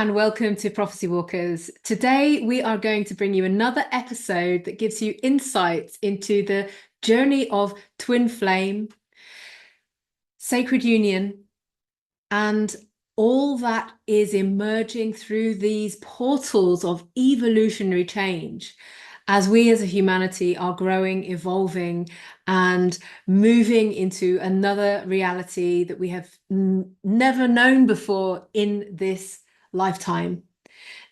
and welcome to Prophecy Walkers. Today we are going to bring you another episode that gives you insights into the journey of twin flame, sacred union, and all that is emerging through these portals of evolutionary change as we as a humanity are growing, evolving, and moving into another reality that we have never known before in this lifetime.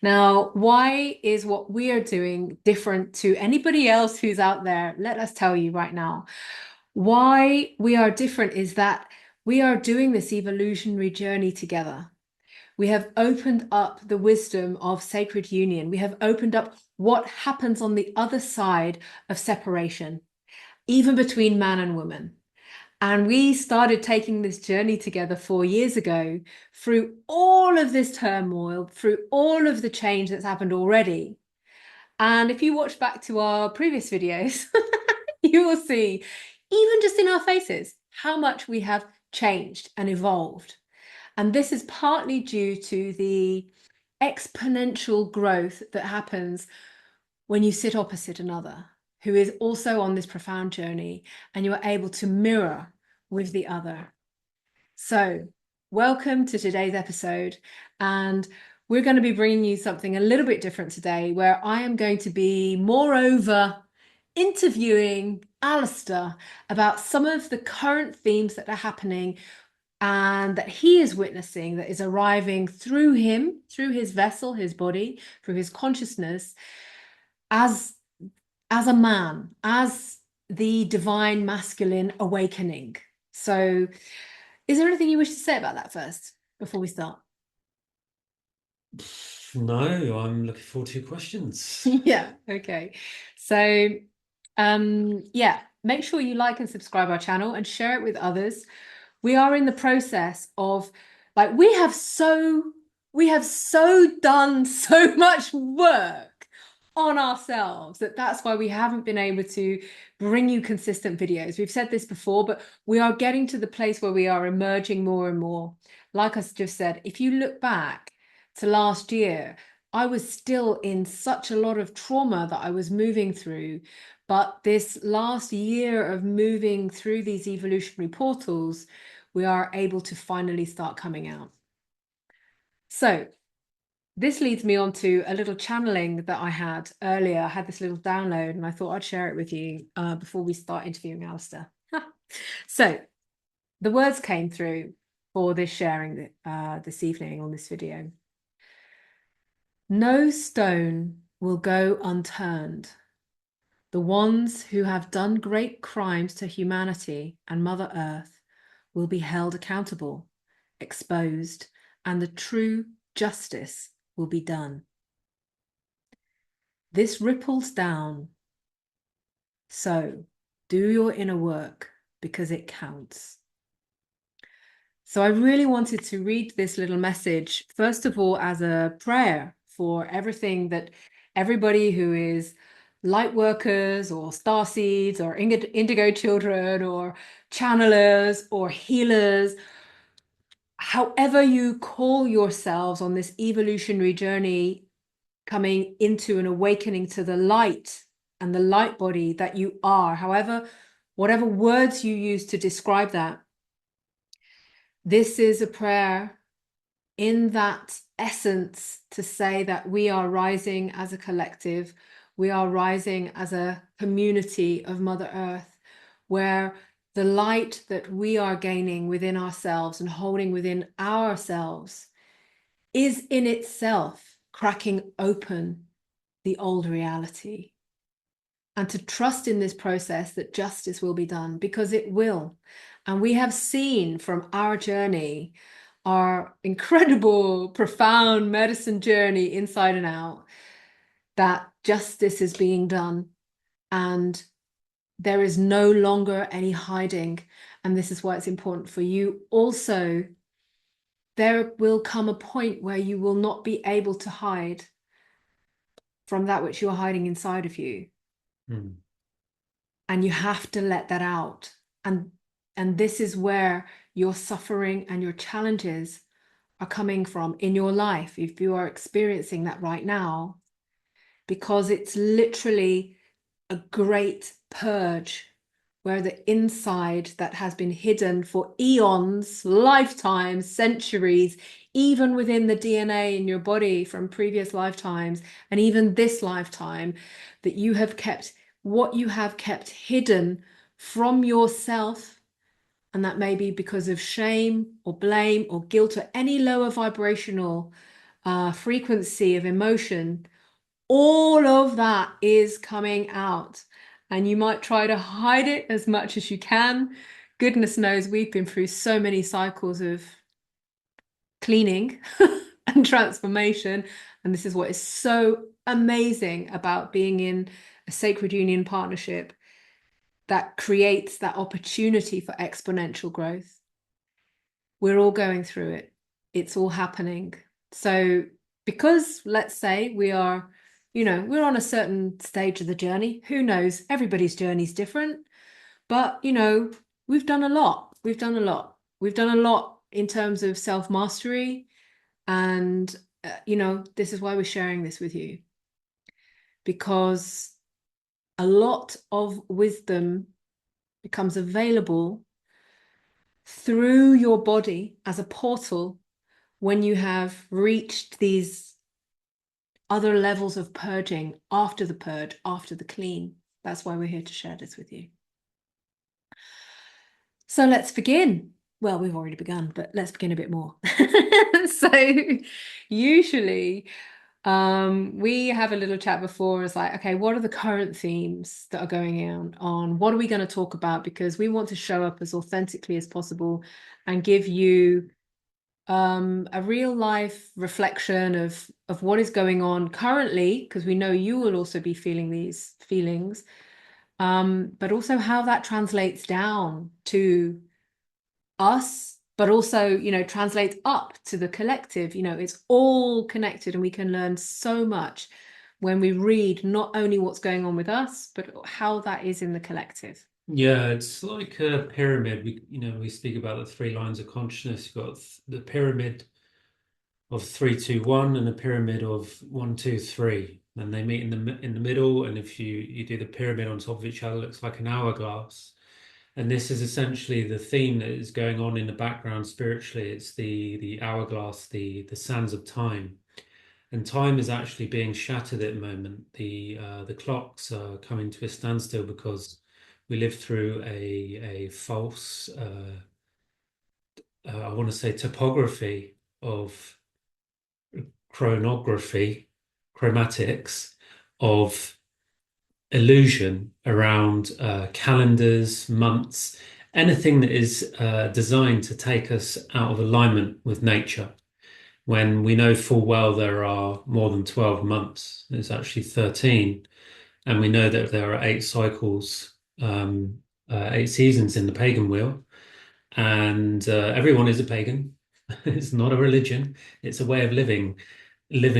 Now, why is what we are doing different to anybody else who's out there? Let us tell you right now. Why we are different is that we are doing this evolutionary journey together. We have opened up the wisdom of sacred union. We have opened up what happens on the other side of separation, even between man and woman. And we started taking this journey together 4 years ago through all of this turmoil, through all of the change that's happened already. And if you watch back to our previous videos, you will see, even just in our faces, how much we have changed and evolved. And this is partly due to the exponential growth that happens when you sit opposite another who is also on this profound journey and you are able to mirror with the other. So welcome to today's episode, and we're going to be bringing you something a little bit different today, where I am going to be moreover interviewing Alistair about some of the current themes that are happening and that he is witnessing, that is arriving through him, through his vessel, his body, through his consciousness, as a man, as the divine masculine awakening. So is there anything you wish to say about that first, before we start? No, I'm looking forward to your questions. Yeah, okay. So, yeah, make sure you like and subscribe our channel and share it with others. We are in the process of, like, we have so done so much work on ourselves that's why we haven't been able to bring you consistent videos. We've said this before, but we are getting to the place where we are emerging more and more. Like I just said, if you look back to last year, I was still in such a lot of trauma that I was moving through. But this last year of moving through these evolutionary portals, we are able to finally start coming out. So this leads me on to a little channeling that I had earlier. I had this little download and I thought I'd share it with you before we start interviewing Alistair. So the words came through for this sharing this evening on this video. No stone will go unturned. The ones who have done great crimes to humanity and Mother Earth will be held accountable, exposed, and the true justice will be done. This ripples down. So do your inner work because it counts. So I really wanted to read this little message, first of all, as a prayer for everything that everybody who is light workers or starseeds or indigo children or channelers or healers, however you call yourselves on this evolutionary journey, coming into an awakening to the light and the light body that you are, however, whatever words you use to describe that. This is a prayer in that essence to say that we are rising as a collective, we are rising as a community of Mother Earth, where the light that we are gaining within ourselves and holding within ourselves is in itself cracking open the old reality. And to trust in this process that justice will be done, because it will. And we have seen from our journey, our incredible, profound medicine journey inside and out, that justice is being done. And there is no longer any hiding. And this is why it's important for you also. There will come a point where you will not be able to hide from that which you're hiding inside of you. And you have to let that out. And this is where your suffering and your challenges are coming from in your life, if you are experiencing that right now, because it's literally a great purge where the inside that has been hidden for eons, lifetimes, centuries, even within the DNA in your body from previous lifetimes, and even this lifetime, that you have kept, what you have kept hidden from yourself. And that may be because of shame or blame or guilt or any lower vibrational frequency of emotion. All of that is coming out. And you might try to hide it as much as you can. Goodness knows we've been through so many cycles of cleaning and transformation. And this is what is so amazing about being in a sacred union partnership that creates that opportunity for exponential growth. We're all going through it. It's all happening. So because let's say we are, we're on a certain stage of the journey, who knows? Everybody's journey is different, but we've done a lot. We've done a lot. We've done a lot in terms of self-mastery. And, this is why we're sharing this with you, because a lot of wisdom becomes available through your body as a portal when you have reached these other levels of purging after the purge, after the clean. That's why we're here to share this with you. So let's begin. Well, we've already begun, but let's begin a bit more. So usually we have a little chat before. It's like, okay, what are the current themes that are going on? What are we going to talk about? Because we want to show up as authentically as possible and give you a real life reflection of what is going on currently, because we know you will also be feeling these feelings, but also how that translates down to us, but also, translates up to the collective. It's all connected, and we can learn so much when we read not only what's going on with us, but how that is in the collective. Yeah, it's like a pyramid. We speak about the three lines of consciousness. You've got the pyramid of 3, 2, 1 and a pyramid of 1, 2, 3, and they meet in the middle. And if you do the pyramid on top of each other, it looks like an hourglass. And this is essentially the theme that is going on in the background spiritually. It's the hourglass, the sands of time. And time is actually being shattered at the moment. The clocks are coming to a standstill because we live through a false, I want to say, topography of chronography, chromatics of illusion around calendars, months, anything that is designed to take us out of alignment with nature. When we know full well there are more than 12 months, there's actually 13, and we know that there are 8 cycles, 8 seasons in the pagan wheel, and everyone is a pagan. It's not a religion, it's a way of living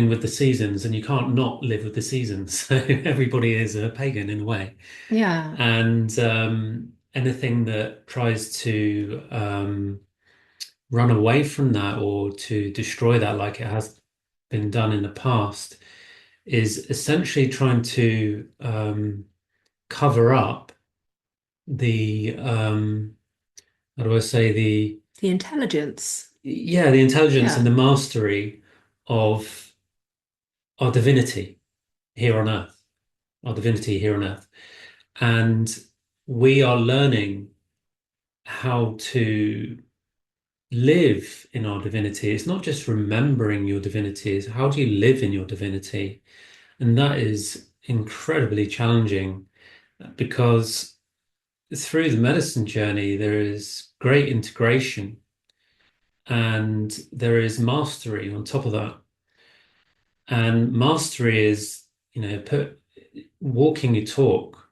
with the seasons, and you can't not live with the seasons. So everybody is a pagan in a way. Yeah. And anything that tries to run away from that or to destroy that, like it has been done in the past, is essentially trying to cover up the how do I say, The intelligence. the intelligence and Yeah. the mastery of our divinity here on earth, our divinity here on earth. And we are learning how to live in our divinity. It's not just remembering your divinity, it's how do you live in your divinity? And that is incredibly challenging because through the medicine journey, there is great integration and there is mastery on top of that. And mastery is, walking your talk.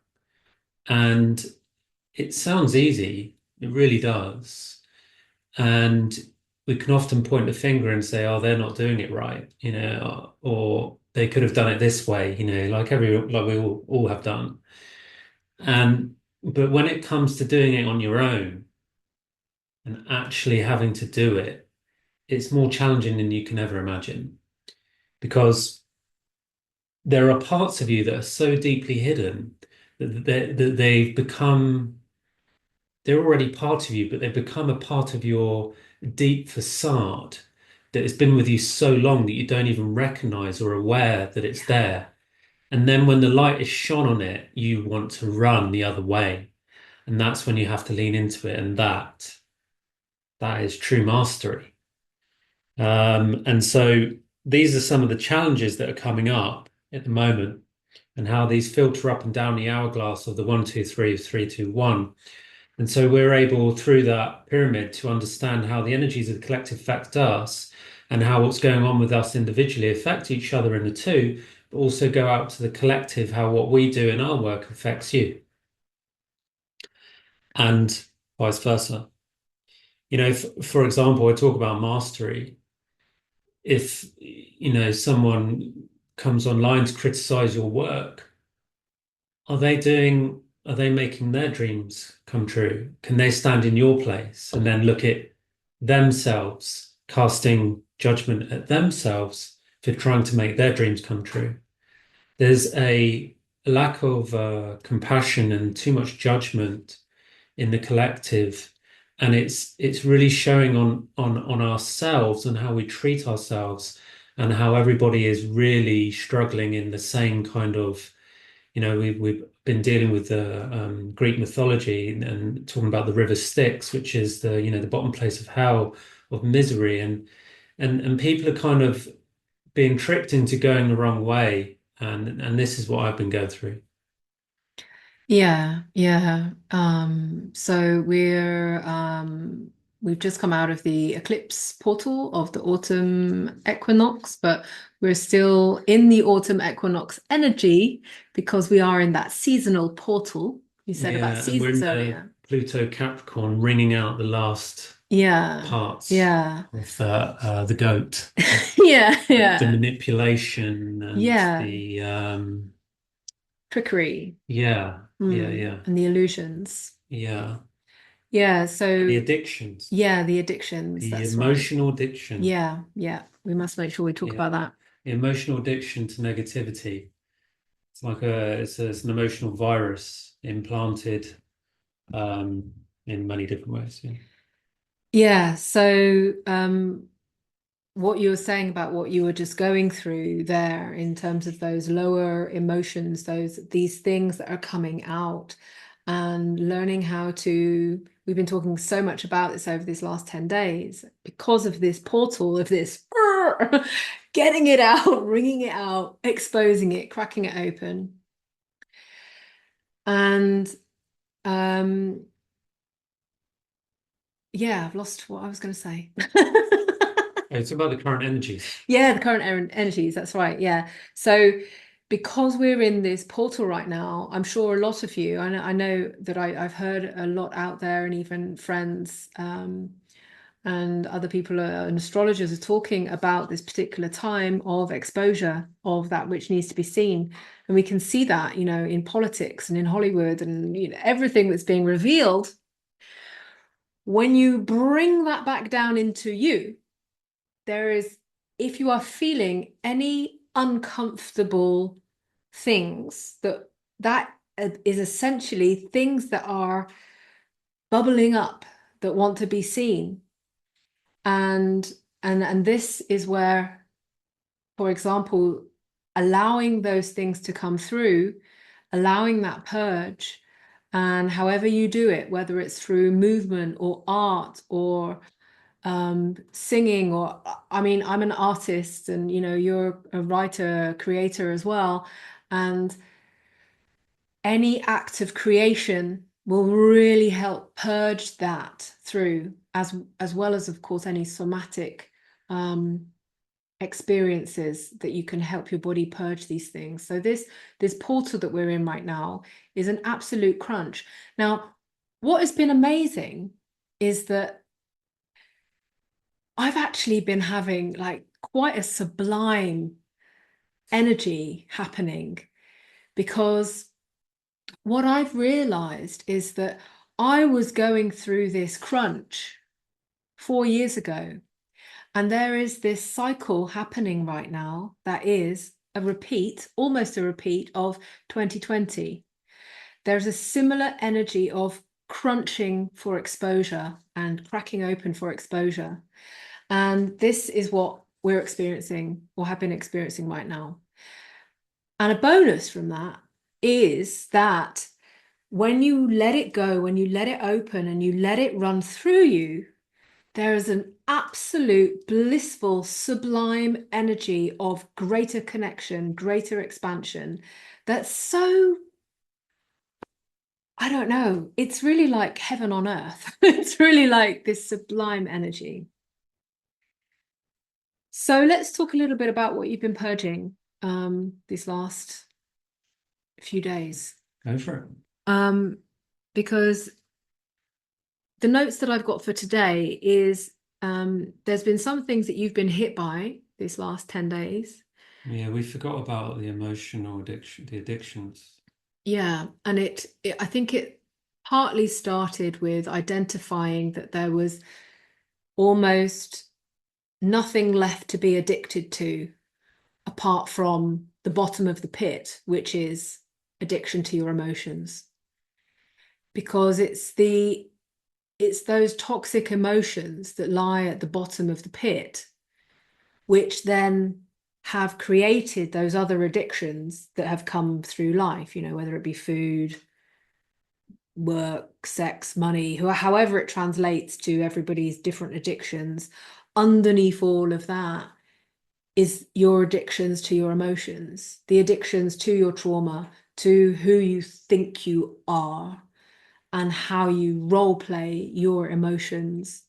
And it sounds easy, it really does. And we can often point the finger and say, oh, they're not doing it right, or they could have done it this way, like we all have done. And but when it comes to doing it on your own and actually having to do it, it's more challenging than you can ever imagine because there are parts of you that are so deeply hidden that they've become, they're already part of you, but they've become a part of your deep facade that has been with you so long that you don't even recognize or aware that it's there. And then when the light is shone on it, you want to run the other way. And that's when you have to lean into it. And that is true mastery. And so these are some of the challenges that are coming up at the moment and how these filter up and down the hourglass of the one, two, three, three, two, one. And so we're able through that pyramid to understand how the energies of the collective affect us and how what's going on with us individually affect each other in the two, but also go out to the collective, how what we do in our work affects you and vice versa. For example, I talk about mastery. If, someone comes online to criticize your work, are they making their dreams come true? Can they stand in your place and then look at themselves, casting judgment at themselves for trying to make their dreams come true? There's a lack of compassion and too much judgment in the collective, and it's really showing on ourselves and how we treat ourselves and how everybody is really struggling in the same kind of, we've been dealing with the Greek mythology and talking about the river Styx, which is the bottom place of hell, of misery, and people are kind of being tricked into going the wrong way, and this is what I've been going through. Yeah, yeah. So we've just come out of the eclipse portal of the autumn equinox, but we're still in the autumn equinox energy because we are in that seasonal portal. You said about Yeah, and we're seasons in the earlier. Pluto Capricorn, wringing out the last Yeah, parts yeah, of the goat, yeah, the yeah, manipulation and yeah. the Trickery, yeah, and the illusions. yeah, Yeah, and the so addictions, yeah, the addictions, the that's right. emotional addiction, Yeah, yeah. We must make sure we talk yeah, about that. the emotional addiction to negativity. It's like it's an emotional virus implanted in many different ways. Yeah. Yeah, so what you were saying about what you were just going through there in terms of those lower emotions, these things that are coming out and learning how to, we've been talking so much about this over these last 10 days because of this portal of this getting it out, wringing it out, exposing it, cracking it open. And um yeah, I've lost what I was going to say. It's about the current energies. Yeah, the current energies, that's right. Yeah. So because we're in this portal right now, I'm sure a lot of you, I know that I've heard a lot out there, and even friends and other people and astrologers are talking about this particular time of exposure of that which needs to be seen. And we can see that, in politics and in Hollywood and everything that's being revealed. When you bring that back down into you, there is, if you are feeling any uncomfortable things, that is essentially things that are bubbling up that want to be seen. And this is where, for example, allowing those things to come through, allowing that purge, and however you do it, whether it's through movement or art or singing, or I mean, I'm an artist, and you're a writer, creator as well, and any act of creation will really help purge that through, as well as, of course, any somatic experiences that you can help your body purge these things. So this portal that we're in right now is an absolute crunch. Now, what has been amazing is that I've actually been having like quite a sublime energy happening, because what I've realized is that I was going through this crunch 4 years ago, And there is this cycle happening right now that is a repeat, almost a repeat of 2020. There's a similar energy of crunching for exposure and cracking open for exposure. And this is what we're experiencing or have been experiencing right now. And a bonus from that is that when you let it go, when you let it open and you let it run through you, there is an absolute blissful, sublime energy of greater connection, greater expansion. That's so, I don't know, it's really like heaven on earth. It's really like this sublime energy. So let's talk a little bit about what you've been purging these last few days. Go for it. Because the notes that I've got for today is there's been some things that you've been hit by these last 10 days. Yeah, we forgot about the emotional addiction, the addictions. Yeah, and I think it partly started with identifying that there was almost nothing left to be addicted to apart from the bottom of the pit, which is addiction to your emotions. Because it's those toxic emotions that lie at the bottom of the pit, which then have created those other addictions that have come through life, whether it be food, work, sex, money, however it translates to everybody's different addictions. Underneath all of that is your addictions to your emotions, the addictions to your trauma, to who you think you are, and how you role play your emotions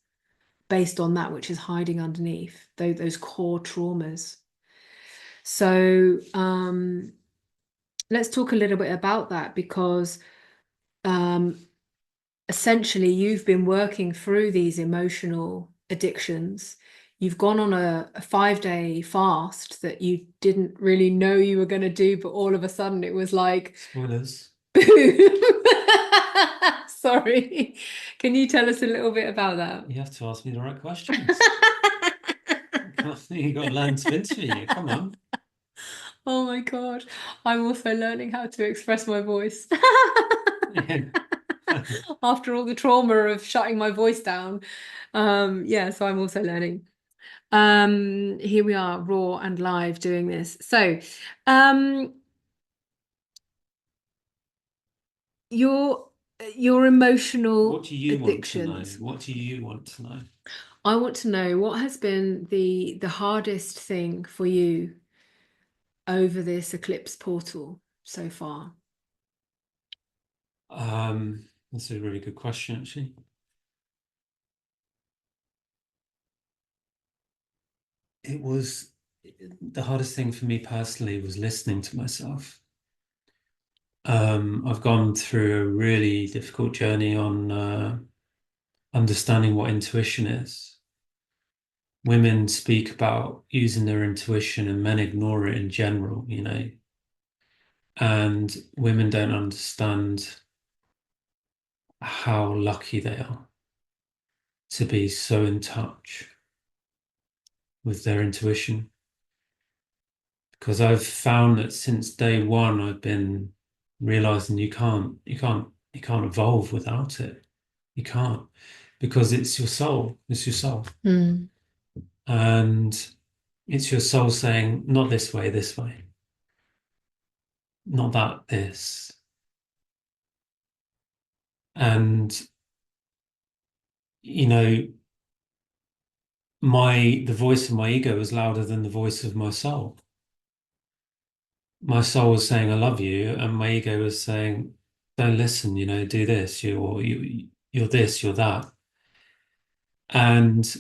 based on that which is hiding underneath those core traumas. So let's talk a little bit about that, because essentially you've been working through these emotional addictions. You've gone on a 5-day fast that you didn't really know you were going to do, but all of a sudden it was like, Spoilers. boom. Sorry. Can you tell us a little bit about that? You have to ask me the right questions. You got to learn to interview you. Come on. Oh my God. I'm also learning how to express my voice. Yeah. After all the trauma of shutting my voice down. Yeah, so I'm also learning. Here we are, raw and live doing this. So, your emotional What do you want to know? addictions. What do you want to know? I want to know what has been the hardest thing for you over this eclipse portal so far. That's a really good question, actually. It was the hardest thing for me personally was listening to myself. I've gone through a really difficult journey on understanding what intuition is. Women speak about using their intuition and men ignore it in general, and women don't understand how lucky they are to be so in touch with their intuition. Because I've found that since day one, I've been realizing you can't evolve without it. You can't, because it's your soul. It's your soul. Mm. And it's your soul saying, not this way, not that, this. And, you know, the voice of my ego was louder than the voice of my soul. My soul was saying, I love you. And my ego was saying, don't listen, do this, you're this, you're that. And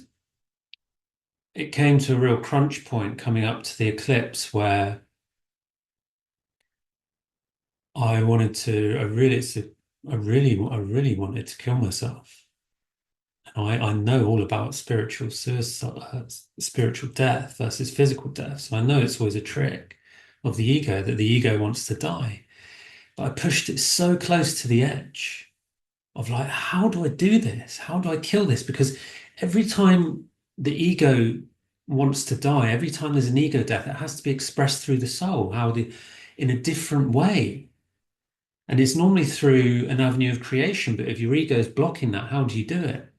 it came to a real crunch point coming up to the eclipse where I wanted to, I really wanted to kill myself. And I know all about spiritual suicide, spiritual death versus physical death. So I know it's always a trick of the ego that the ego wants to die. But I pushed it so close to the edge of like, how do I do this? How do I kill this? Because every time the ego wants to die, every time there's an ego death, it has to be expressed through the soul, in a different way. And it's normally through an avenue of creation, but if your ego is blocking that, how do you do it?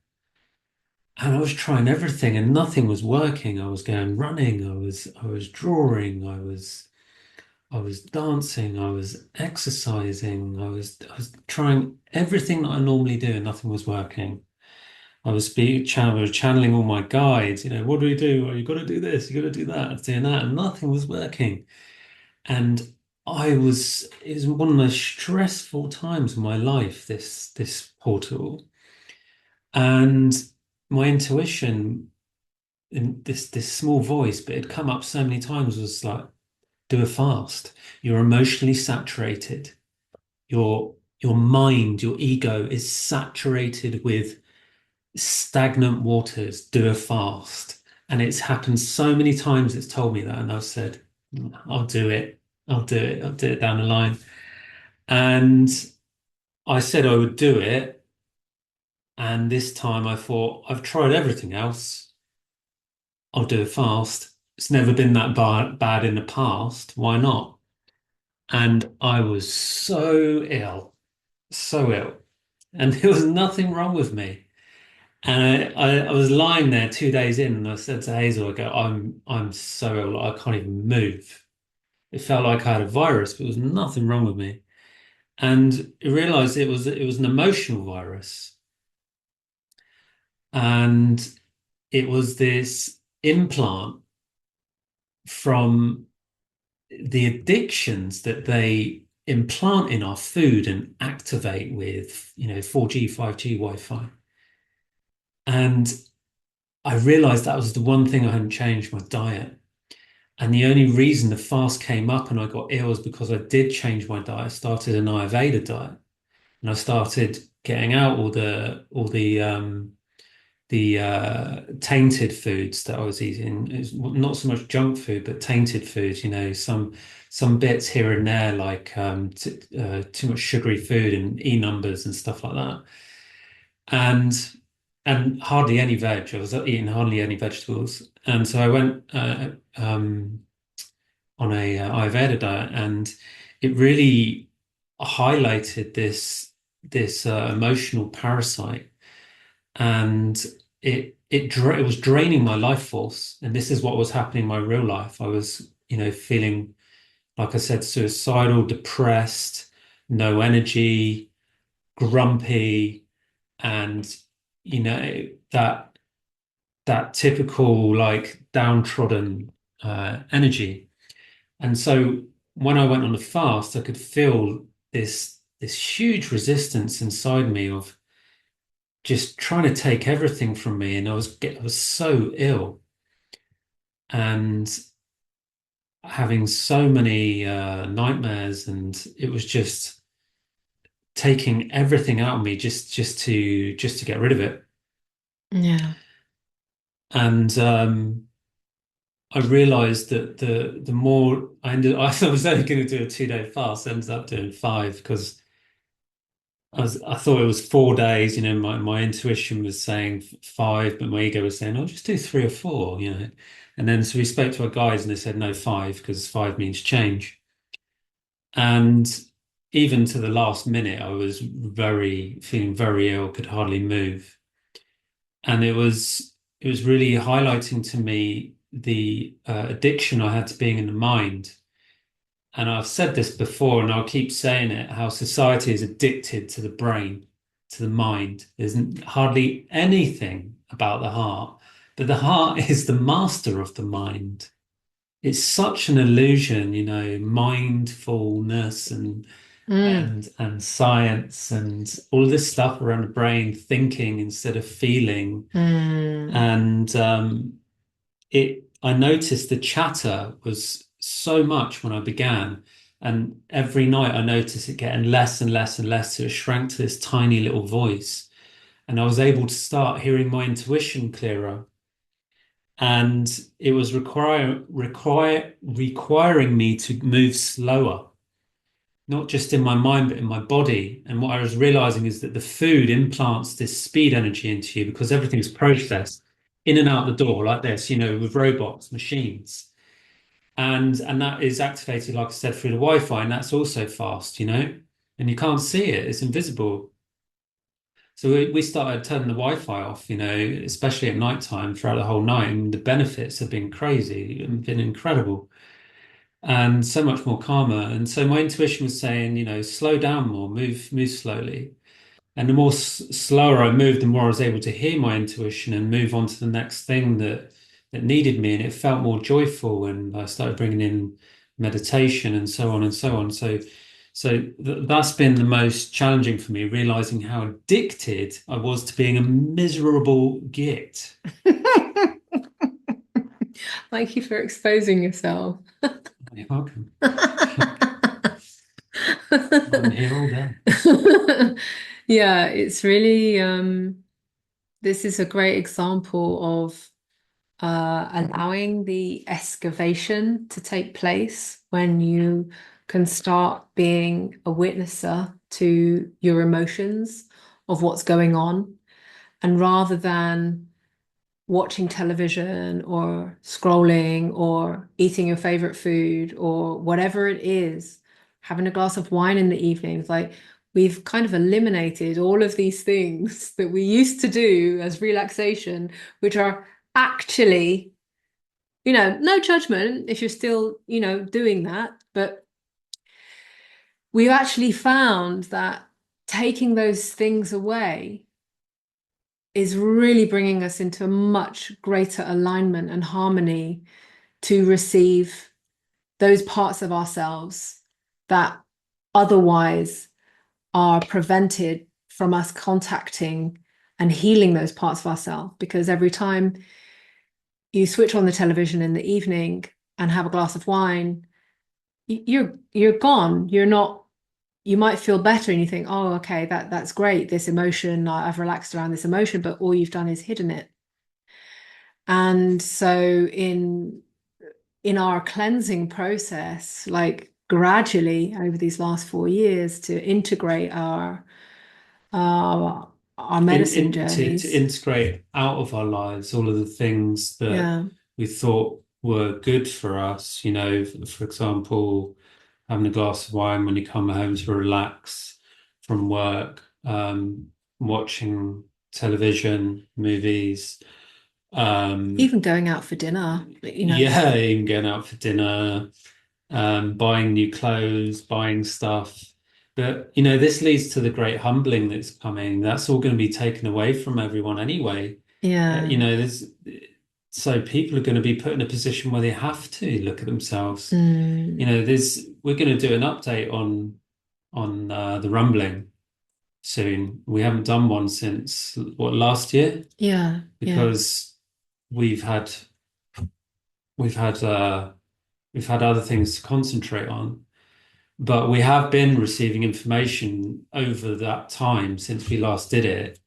And I was trying everything and nothing was working. I was going running, I was drawing, I was dancing, I was exercising, I was trying everything that I normally do and nothing was working. I was channeling all my guides, what do we do? Oh, you got to do this, you got to do that, I was doing that, and nothing was working. And it was one of the most stressful times of my life, this portal. And my intuition in this small voice, but it'd come up so many times, was like, do a fast. You're emotionally saturated. Your mind, your ego is saturated with stagnant waters. Do a fast. And it's happened so many times, it's told me that. And I've said, I'll do it. I'll do it. I'll do it down the line. And I said I would do it. And this time I thought, I've tried everything else. I'll do it fast. It's never been that bad in the past. Why not? And I was so ill, so ill. And there was nothing wrong with me. And I was lying there 2 days in, and I said to Hazel, I go, I'm so ill, I can't even move. It felt like I had a virus, but there was nothing wrong with me. And I realized it was an emotional virus. And it was this implant from the addictions that they implant in our food and activate with, 4G, 5G, Wi-Fi. And I realized that was the one thing I hadn't changed, my diet. And the only reason the fast came up and I got ill is because I did change my diet. I started an Ayurveda diet, and I started getting out all the tainted foods that I was eating. It's not so much junk food, but tainted foods. Some bits here and there, like too much sugary food and E numbers and stuff like that, and hardly any veg. I was eating hardly any vegetables, and so I went on a Ayurveda diet, and it really highlighted this emotional parasite, and it was draining my life force. And this is what was happening in my real life. I was, feeling, like I said, suicidal, depressed, no energy, grumpy, and that typical like downtrodden energy. And so when I went on the fast, I could feel this huge resistance inside me of just trying to take everything from me, and I was so ill and having so many nightmares, and it was just taking everything out of me just to get rid of it. Yeah. And I realized that the more I was only going to do a 2 day fast, I ended up doing five because I thought it was 4 days. My intuition was saying five, but my ego was saying, "Oh, just do 3 or 4." And then so we spoke to our guides, and they said no, five, because five means change. And even to the last minute, I was feeling very ill, could hardly move. And it was really highlighting to me the addiction I had to being in the mind. And I've said this before, and I'll keep saying it, how society is addicted to the brain, to the mind. There's hardly anything about the heart, but the heart is the master of the mind. It's such an illusion, mindfulness and Mm. and and science and all this stuff around the brain, thinking instead of feeling. Mm. And I noticed the chatter was so much when I began, and every night I noticed it getting less and less and less. So it shrank to this tiny little voice, and I was able to start hearing my intuition clearer. And it was requiring me to move slower, not just in my mind, but in my body. And what I was realizing is that the food implants this speed energy into you because everything's processed. in and out the door like this, with robots, machines. And that is activated, like I said, through the Wi-Fi, and that's also fast, and you can't see it, it's invisible. So we started turning the Wi-Fi off, especially at night time throughout the whole night, and the benefits have been crazy and been incredible and so much more calmer. And so my intuition was saying, slow down more, move slowly. And the more slower I moved, the more I was able to hear my intuition and move on to the next thing that needed me, and it felt more joyful. And I started bringing in meditation and so on and so on. So that's been the most challenging for me, realizing how addicted I was to being a miserable git. Thank you for exposing yourself. You're welcome. I'm here all day. Yeah, it's really this is a great example of allowing the excavation to take place when you can start being a witnesser to your emotions of what's going on. And rather than watching television or scrolling or eating your favorite food or whatever it is, having a glass of wine in the evenings, like we've kind of eliminated all of these things that we used to do as relaxation, which are actually, no judgment if you're still, doing that, but we've actually found that taking those things away is really bringing us into a much greater alignment and harmony to receive those parts of ourselves that otherwise are prevented from us contacting and healing those parts of ourselves. Because every time you switch on the television in the evening and have a glass of wine, you're gone. You're not. You might feel better and you think, oh, okay, that's great. This emotion, I've relaxed around this emotion, but all you've done is hidden it. And so in our cleansing process, like gradually over these last 4 years to integrate our medicine To journeys. integrate out of our lives all of the things that Yeah, we thought were good for us, for example, having a glass of wine when you come home to relax from work, watching television, movies, um, even going out for dinner, yeah, even going out for dinner, buying new clothes, buying stuff. But this leads to the great humbling that's coming. That's all going to be taken away from everyone anyway. yeah. There's so people are going to be put in a position where they have to look at themselves. Mm, We're going to do an update on the rumbling soon. We haven't done one since what, last year, yeah, yeah, because we've had we've had uh we've had other things to concentrate on. But we have been receiving information over that time since we last did it.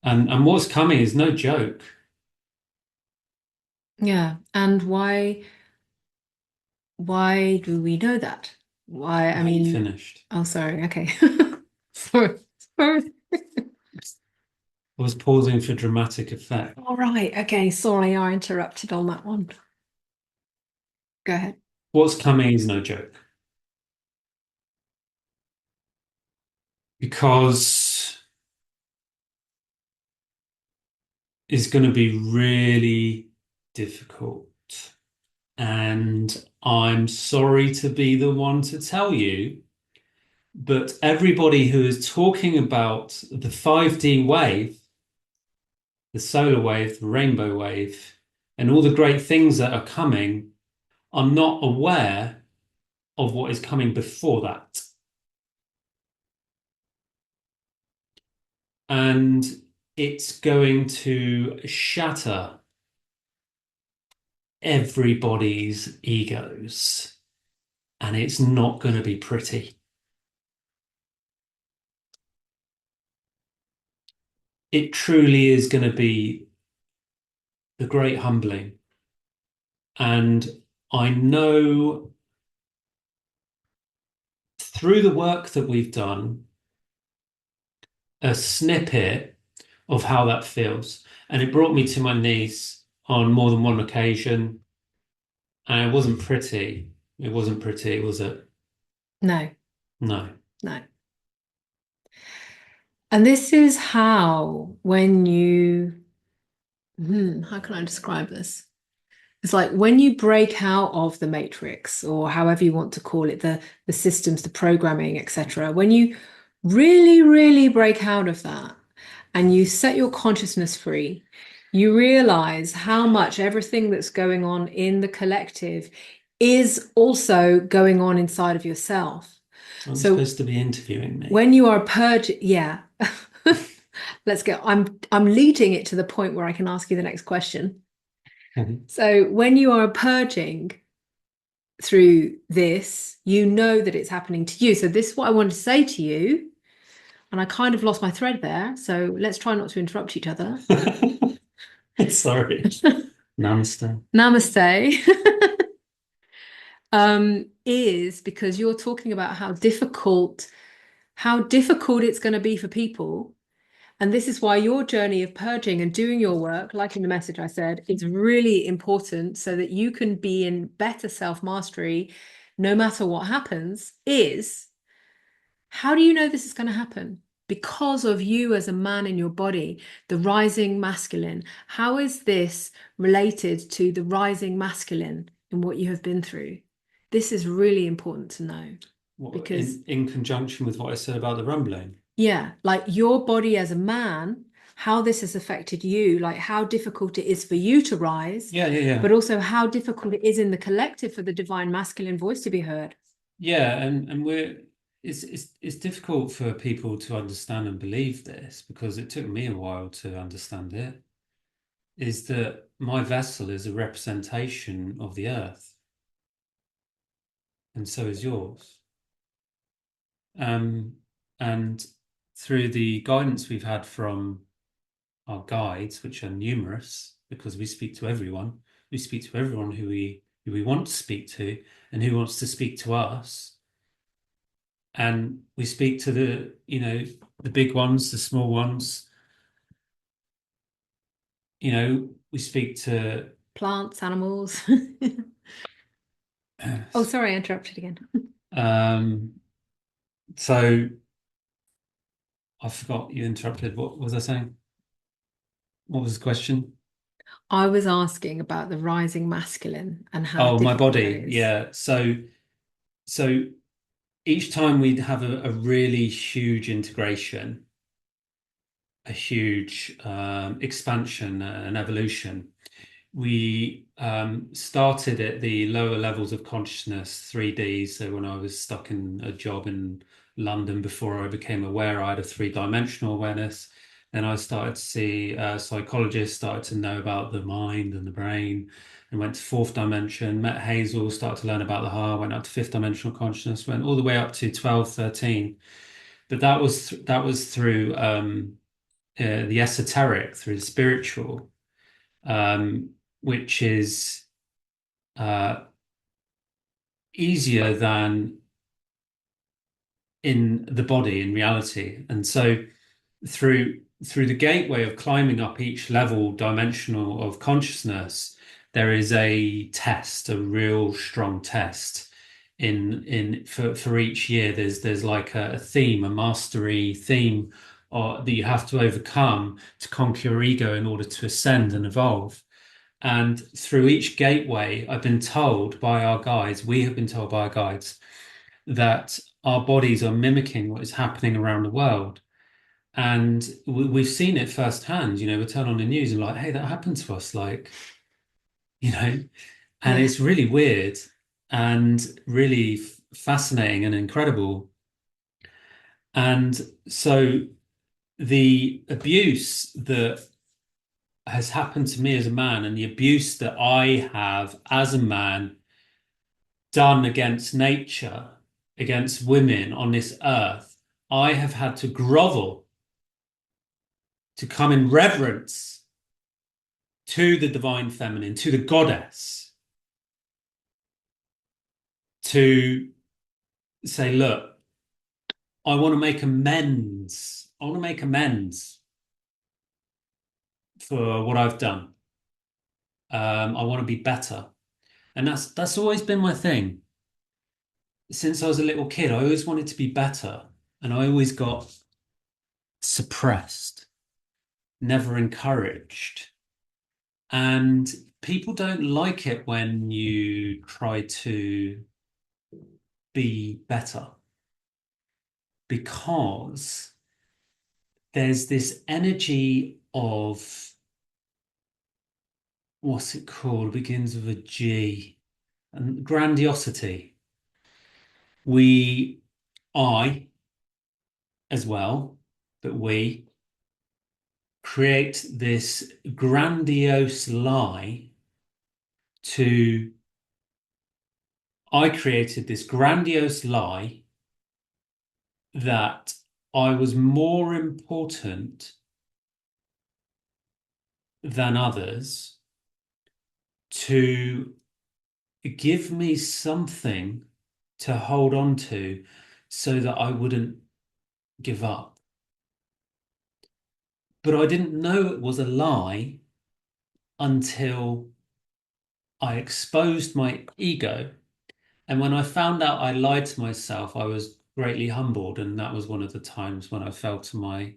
And what's coming is no joke. yeah. And why do we know that? Why, I Are you mean, finished? oh, sorry, okay. Sorry, sorry. I was pausing for dramatic effect. All right, okay, sorry, I interrupted on that one. Go ahead. What's coming is no joke because it's going to be really difficult. And I'm sorry to be the one to tell you, but everybody who is talking about the 5D wave, the solar wave, the rainbow wave, and all the great things that are coming are not aware of what is coming before that. And it's going to shatter everybody's egos, and it's not going to be pretty. It truly is going to be the great humbling. And I know through the work that we've done, a snippet of how that feels. and it brought me to my knees on more than one occasion. And it wasn't pretty. It wasn't pretty, was it? No, No. no. And this is how, when you, how can I describe this? It's like when you break out of the matrix, or however you want to call it, the systems, the programming, etc. When you really, really break out of that and you set your consciousness free, you realize how much everything that's going on in the collective is also going on inside of yourself. I'm So supposed to be interviewing me. when you are purging, yeah. Let's go. I'm leading it to the point where I can ask you the next question. Mhm. So when you are purging through this, you know that it's happening to you. So this is what I wanted to say to you, and I kind of lost my thread there. So let's try not to interrupt each other. Sorry. Namaste. Namaste. Is because you're talking about how difficult it's going to be for people. And this is why your journey of purging and doing your work, like in the message I said, is really important so that you can be in better self-mastery no matter what happens. Is how do you know this is going to happen? Because of you as a man in your body, the rising masculine. How is this related to the rising masculine in what you have been through? This is really important to know What, because in conjunction with what I said about the rumbling? yeah, like your body as a man, how this has affected you, like how difficult it is for you to rise, Yeah, yeah, yeah. but also how difficult it is in the collective for the divine masculine voice to be heard. Yeah, and we're it's difficult for people to understand and believe this because it took me a while to understand it. Is that my vessel is a representation of the earth, and so is yours. Um, and through the guidance we've had from our guides, which are numerous, because we speak to everyone who we want to speak to and who wants to speak to us. And we speak to the big ones, the small ones. We speak to Plants, animals. Oh, sorry, I interrupted again. um so I forgot you interrupted. What was I saying? What was the question? I was asking about the rising masculine and how Oh, my difficult that body. is. Yeah. So each time we'd have a really huge integration, a huge expansion and evolution. We started at the lower levels of consciousness, 3D. So when I was stuck in a job in London before I became aware, I had a three-dimensional awareness. Then I started to see psychologists, started to know about the mind and the brain, and went to fourth dimension, met Hazel, started to learn about the heart, went up to fifth dimensional consciousness, went all the way up to 12, 13. But that was through the esoteric, through the spiritual, um, which is uh, easier than in the body in reality. And so through the gateway of climbing up each level dimensional of consciousness, there is a test, a real strong test. In for each year, there's like a theme, a mastery theme, or that you have to overcome to conquer your ego in order to ascend and evolve. And through each gateway, I've been told by our guides, we have been told by our guides, that our bodies are mimicking what is happening around the world. And we've seen it firsthand. We turn on the news and like, hey, that happened to us. Like, you know, and Yeah. it's really weird and really fascinating and incredible. And so the abuse that has happened to me as a man and the abuse that I have as a man done against nature, against women on this earth, I have had to grovel to come in reverence to the divine feminine, to the goddess, to say, look, I want to make amends. I want to make amends. for what I've done. I want to be better. And that's always been my thing. Since I was a little kid, I always wanted to be better, and I always got suppressed, never encouraged. And people don't like it when you try to be better because there's this energy of what's it called? Begins with a G, and grandiosity. We, I as well, but we create this grandiose lie to, I created this grandiose lie that I was more important than others to give me something to hold on to so that I wouldn't give up. But I didn't know it was a lie until I exposed my ego. And when I found out I lied to myself, I was greatly humbled. And that was one of the times when I felt when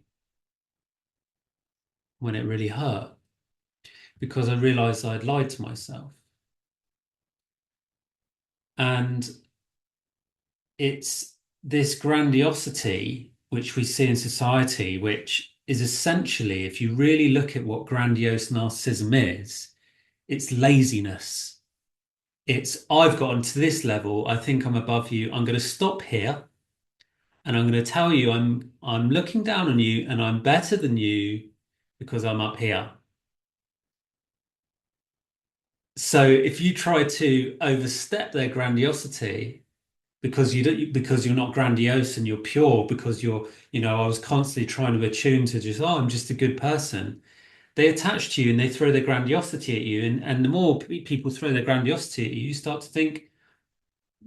it really hurt because I realized I'd lied to myself. And it's this grandiosity which we see in society, which is essentially, if you really look at what grandiose narcissism is, it's laziness. It's, I've gotten to this level, I think I'm above you, I'm going to stop here and I'm going to tell you I'm looking down on you and I'm better than you because I'm up here. So if you try to overstep their grandiosity, because you don't, because you're not grandiose and you're pure, because you're, I was constantly trying to attune to just, oh, I'm just a good person. They attach to you and they throw their grandiosity at you. And the more people throw their grandiosity at you, you start to think,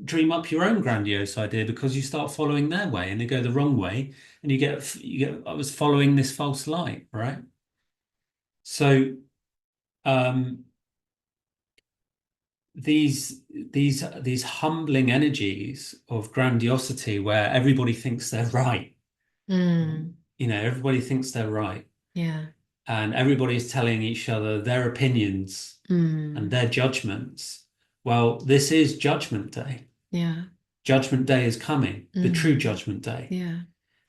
dream up your own grandiose idea because you start following their way and they go the wrong way. And I was following this false light, right? So, um, these humbling energies of grandiosity where everybody thinks they're right. Mm. Everybody thinks they're right, Yeah. and everybody is telling each other their opinions and Mm. their judgments. Well, this is Judgment Day. Yeah. Judgment Day is coming, the true Mm. Judgment Day. Yeah.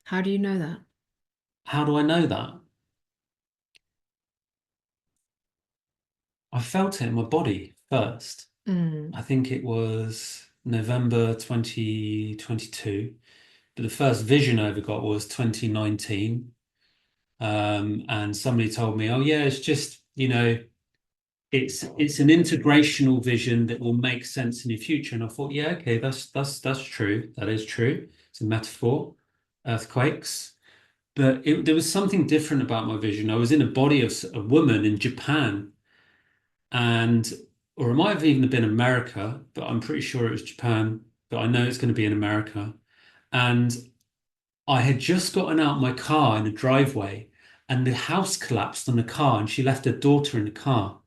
How do you know that? How do I know that? I felt it in my body first. Mm. I think it was November 2022, but the first vision I ever got was 2019. And somebody told me, "Oh yeah, it's just it's an integrational vision that will make sense in your future." And I thought, yeah, okay, that's true. That is true. It's a metaphor, earthquakes. But there was something different about my vision. I was in a body of a woman in Japan, and or it might have even been America, but I'm pretty sure it was Japan. But I know it's going to be in America. And I had just gotten out my car in the driveway, and the house collapsed on the car, and she left her daughter in the car.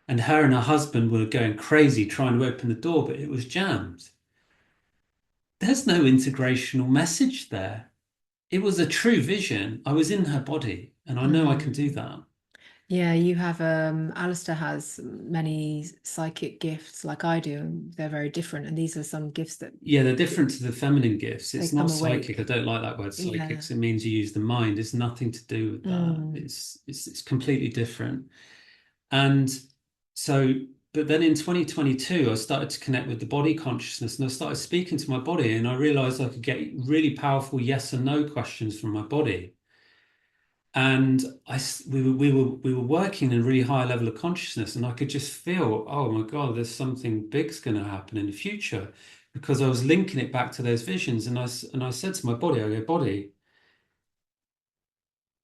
And her and her husband were going crazy trying to open the door, but it was jammed. There's no integrational message there. It was a true vision. I was in her body, and I know I can do Mm. that. Yeah, you have Alistair has many psychic gifts like I do, and they're very different. And these are some gifts that Yeah, they're different to the feminine gifts. they It's come not psychic. I awake. don't like that word psychic 'cause Yeah. it means you use the mind. It's nothing to do with that. Mm. It's completely different. And so, but then in 2022, I started to connect with the body consciousness and I started speaking to my body and I realized I could get really powerful yes and no questions from my body. And we were working in a really high level of consciousness and I could just feel, oh my God, there's something big's going to happen in the future because I was linking it back to those visions. And I said to my body, I go, body,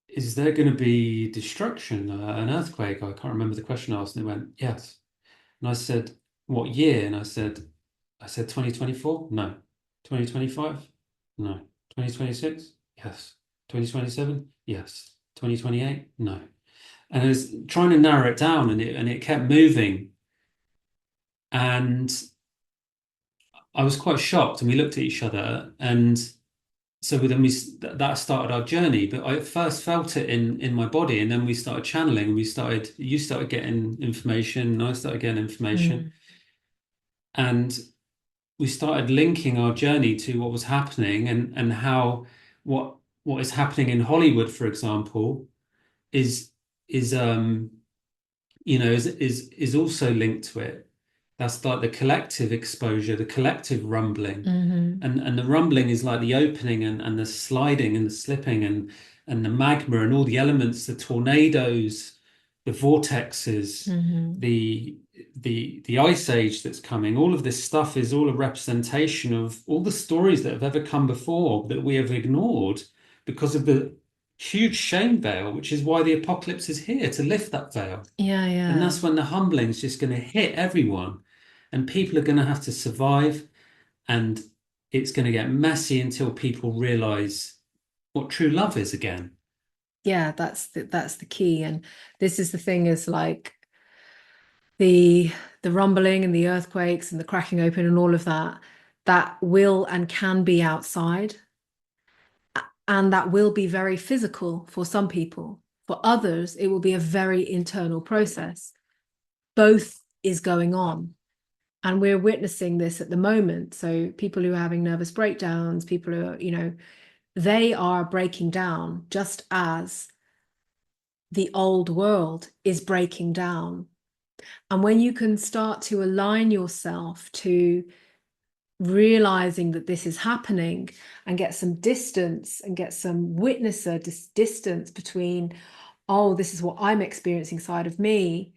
is there going to be destruction, an earthquake? I can't remember the question I asked. And it went, yes. And I said, what year? And I said 2024? No. 2025? No. 2026? Yes. 2027? Yes. 2028? No. And I was trying to narrow it down, and it kept moving. And I was quite shocked, and we looked at each other, and so then that started our journey. But I first felt it in my body, and then we started channeling, and you started getting information, and I started getting information, Mm. and we started linking our journey to what was happening, and how what is happening in Hollywood, for example, is is is also linked to it. That's like the collective exposure, the collective rumbling. Hmm. And the rumbling is like the opening, and the sliding and the slipping, and the magma and all the elements, the tornadoes, the vortexes, Hmm. the the ice age that's coming. All of this stuff is all a representation of all the stories that have ever come before that we have ignored because of the huge shame veil, which is why the apocalypse is here, to lift that veil. Yeah, And yeah. that's when the humbling is just going to hit everyone, and people are going to have to survive, and it's going to get messy until people realize what true love is again. Yeah, that's the key. And this is the thing is like the the rumbling and the earthquakes and the cracking open and all of that, that will and can be outside. And that will be very physical for some people. For others, it will be a very internal process. Both is going on. And we're witnessing this at the moment. So people who are having nervous breakdowns, people who are, they are breaking down just as the old world is breaking down. And when you can start to align yourself to realizing that this is happening and get some distance and get some witnesser distance between, oh, this is what I'm experiencing side of me.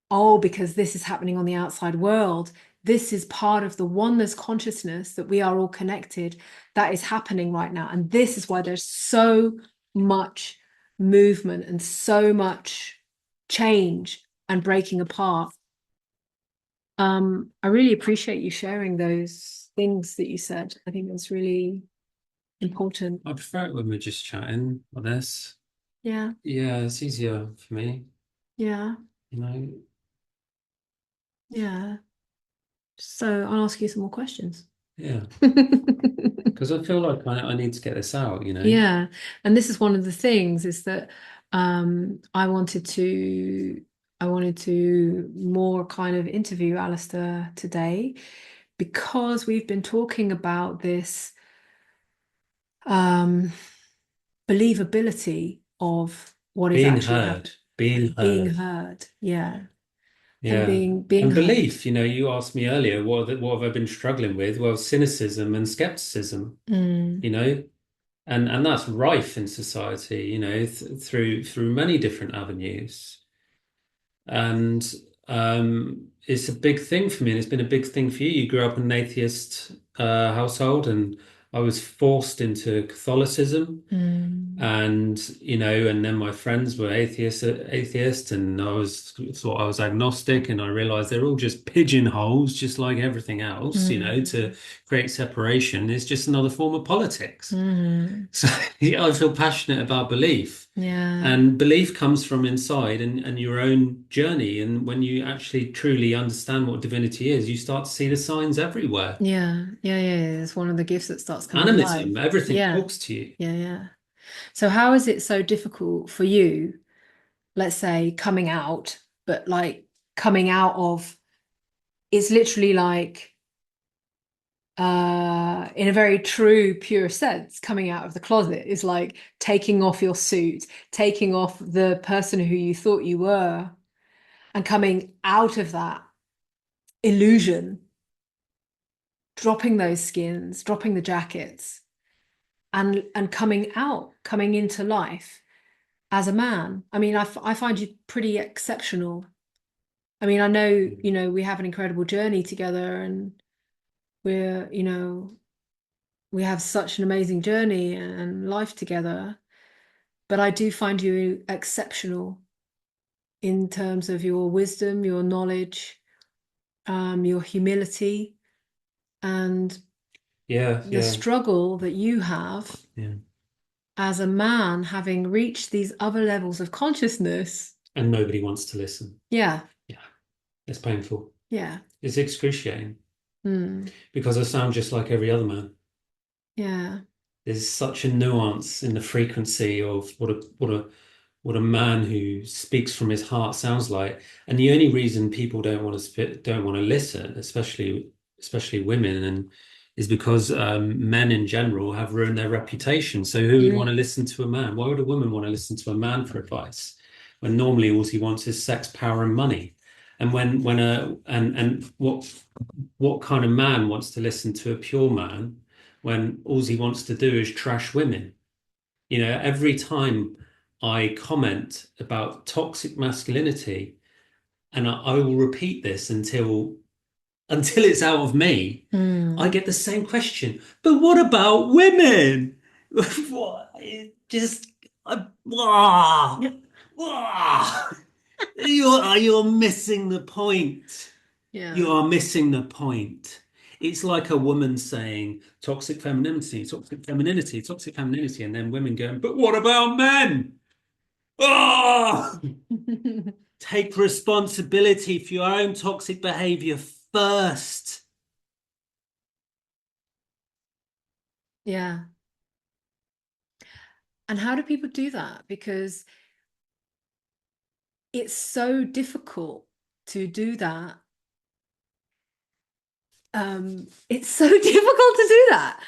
Oh, because this is happening on the outside world. This is part of the oneness consciousness that we are all connected, that is happening right now. And this is why there's so much movement and so much change and breaking apart. I really appreciate you sharing those things that you said. I think that's really important. I prefer it when we're just chatting like this. Yeah, Yeah, it's easier for me, yeah, you know. yeah. So I'll ask you some more questions. Yeah, because I feel like I need to get this out, you know. Yeah, and this is one of the things is that I wanted to more kind of interview Alistair today because we've been talking about this um, believability of what is Being actually heard, happening, being being heard. heard, yeah, and Yeah. being And heard. belief, you asked me earlier, what have I been struggling with? Well, cynicism and skepticism, Mm, you know. And that's rife in society, through many different avenues. And it's a big thing for me, and it's been a big thing for you. You grew up in an atheist household, and I was forced into Catholicism. mm, And then my friends were atheist, and thought I was agnostic, and I realized they're all just pigeonholes, just like everything else, to mm, create separation is just another form of politics. mm, So yeah, I feel passionate about belief. yeah, And belief comes from inside, and your own journey. And when you actually truly understand what divinity is, you start to see the signs everywhere. yeah, yeah, yeah. It's one of the gifts that starts coming alive. Animism, everything Yeah, talks to you. yeah, yeah. So how is it so difficult for you, let's say coming out, but like coming out of, it's literally like in a very true, pure sense, coming out of the closet is like taking off your suit, taking off the person who you thought you were, and coming out of that illusion, dropping those skins, dropping the jackets, and coming out, coming into life as a man. I mean, I find you pretty exceptional. I mean, I know, we have an incredible journey together and we're, we have such an amazing journey and life together. But I do find you exceptional in terms of your wisdom, your knowledge, your humility, and Yeah, the yeah, struggle that you have yeah. as a man having reached these other levels of consciousness. And nobody wants to listen. Yeah, Yeah, it's painful. yeah, It's excruciating mm, because I sound just like every other man. yeah, There's such a nuance in the frequency of what a man who speaks from his heart sounds like. And the only reason people don't want to listen, especially women, and is because men in general have ruined their reputation. So who would want mm, to listen to a man? Why would a woman want to listen to a man for advice when normally all he wants is sex, power, and money? And when a and what kind of man wants to listen to a pure man when all he wants to do is trash women? Every time I comment about toxic masculinity, and I will repeat this until it's out of me, I mm, get the same question. But what about women? What? It just ah, ah. You're missing the point. You yeah. are missing the point. It's like a woman saying toxic femininity, and then women going, but what about men? Oh, take responsibility for your own toxic behavior first. Yeah. And how do people do that? Because it's so difficult to do that. It's so difficult to do that.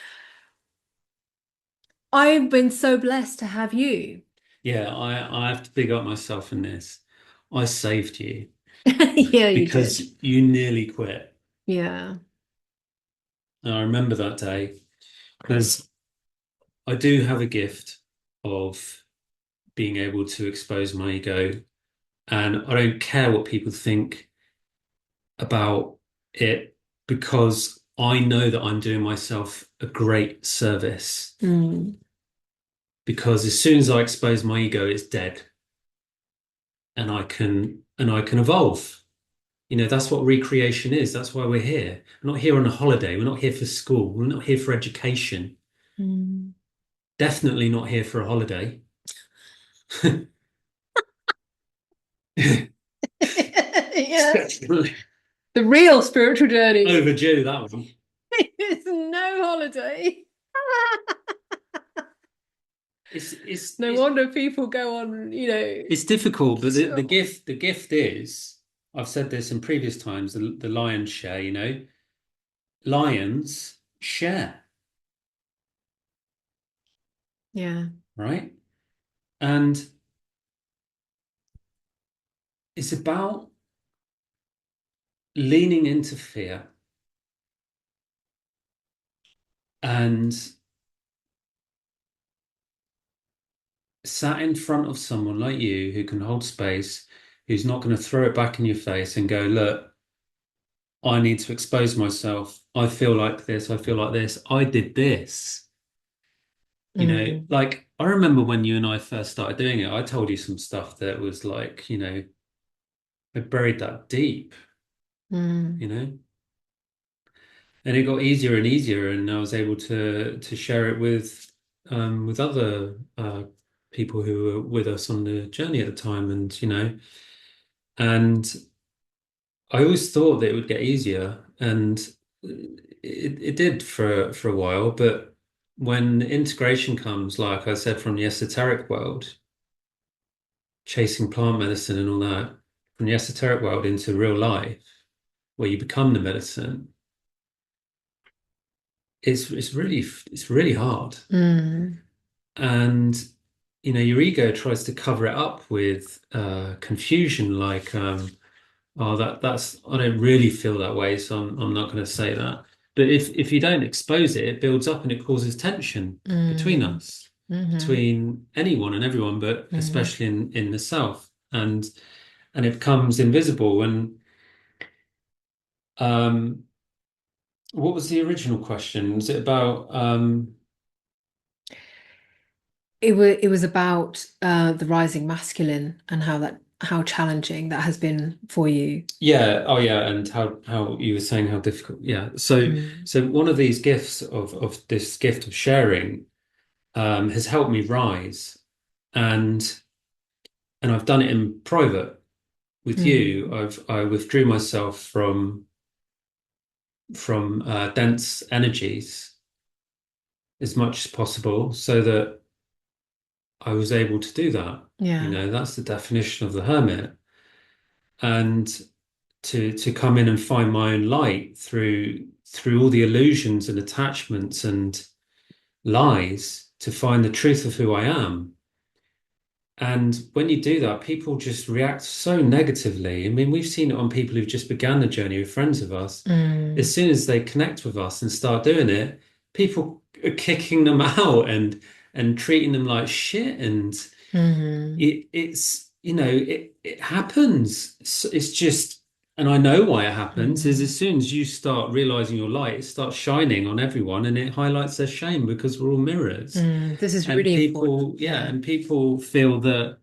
I've been so blessed to have you. Yeah, I have to big up myself in this. I saved you Yeah, you did. because you nearly quit. Yeah. And I remember that day because I do have a gift of being able to expose my ego, and I don't care what people think about it because I know that I'm doing myself a great service. Mm, Because as soon as I expose my ego, it's dead, and I can evolve. That's what recreation is. That's why we're here. We're not here on a holiday. We're not here for school. We're not here for education. mm. Definitely not here for a holiday. Yeah. Definitely The real spiritual journey overdue, that one. is no holiday. It's it's No it's wonder people go on, it's difficult, but the so- gift is, I've said this in previous times, the lion's share, lions share, yeah. right? And it's about leaning into fear and sat in front of someone like you who can hold space, who's not going to throw it back in your face and go, look, I need to expose myself. I feel like this. I feel like this. I did this. Mm, Like I remember when you and I first started doing it, I told you some stuff that was like, I buried that deep, mm, you know, and it got easier and easier, and I was able to share it with other people who were with us on the journey at the time, and I always thought that it would get easier, and it did for a while, but when integration comes, like I said, from the esoteric world, chasing plant medicine and all that, from the esoteric world into real life, where you become the medicine, it's really hard. mm, And your ego tries to cover it up with confusion, like oh, that's I don't really feel that way, so I'm not going to say that. But if you don't expose it, it builds up and it causes tension between mm, us, mm-hmm, between anyone and everyone, but mm-hmm. especially in the self. And it becomes invisible. And um, what was the original question? Was it about It was about the rising masculine and how challenging that has been for you. yeah, oh yeah, and how you were saying how difficult. Yeah. So Mm, so one of these gifts of this gift of sharing has helped me rise, and I've done it in private with you. Mm. I withdrew myself from dense energies as much as possible, so that I was able to do that. Yeah. That's the definition of the hermit, and to come in and find my own light through all the illusions and attachments and lies, to find the truth of who I am. And when you do that, people just react so negatively. I mean, we've seen it on people who've just began the journey with friends of us. Mm. As soon as they connect with us and start doing it, people are kicking them out and treating them like shit. And Hmm. it happens. It's just, and I know why it happens, is Hmm. as soon as you start realizing your light, it starts shining on everyone, and it highlights their shame, because we're all mirrors. Mm. This is And really important. Yeah. people feel that